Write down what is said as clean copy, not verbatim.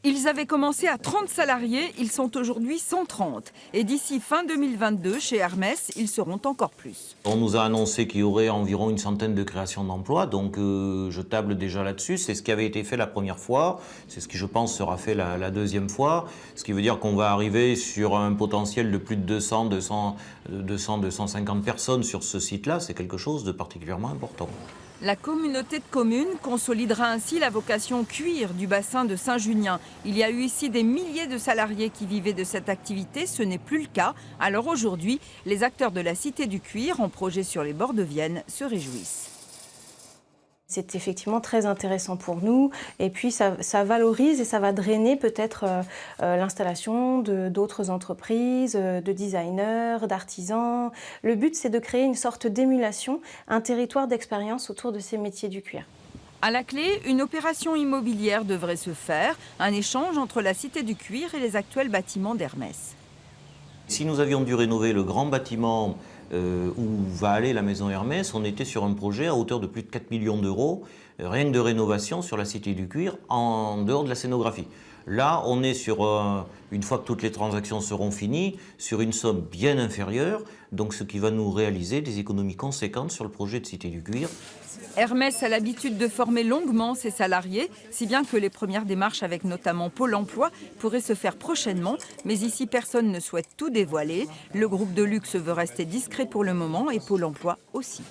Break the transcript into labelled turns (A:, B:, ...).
A: Ils avaient commencé à 30 salariés, ils sont aujourd'hui 130. Et d'ici fin 2022, chez Hermès, ils seront encore plus.
B: On nous a annoncé qu'il y aurait environ une centaine de créations d'emplois, donc je table déjà là-dessus. C'est ce qui avait été fait la première fois, c'est ce qui je pense sera fait la deuxième fois, ce qui veut dire qu'on va arriver sur un potentiel de plus de 250 personnes sur ce site-là. C'est quelque chose de particulièrement important.
A: La communauté de communes consolidera ainsi la vocation cuir du bassin de Saint-Junien. Il y a eu ici des milliers de salariés qui vivaient de cette activité, ce n'est plus le cas. Alors aujourd'hui, les acteurs de la Cité du Cuir, en projet sur les bords de Vienne, se réjouissent.
C: C'est effectivement très intéressant pour nous et puis ça valorise et ça va drainer peut-être l'installation d'autres entreprises, de designers, d'artisans. Le but, c'est de créer une sorte d'émulation, un territoire d'expérience autour de ces métiers du cuir.
A: À la clé, une opération immobilière devrait se faire, un échange entre la Cité du Cuir et les actuels bâtiments d'Hermès.
B: Si nous avions dû rénover le grand bâtiment où va aller la maison Hermès, on était sur un projet à hauteur de plus de 4 millions d'euros, rien que de rénovation sur la Cité du Cuir, en dehors de la scénographie. Là, on est sur, une fois que toutes les transactions seront finies, sur une somme bien inférieure, donc ce qui va nous réaliser des économies conséquentes sur le projet de Cité du Cuir.
A: Hermès a l'habitude de former longuement ses salariés, si bien que les premières démarches avec notamment Pôle emploi pourraient se faire prochainement. Mais ici, personne ne souhaite tout dévoiler. Le groupe de luxe veut rester discret pour le moment et Pôle emploi aussi.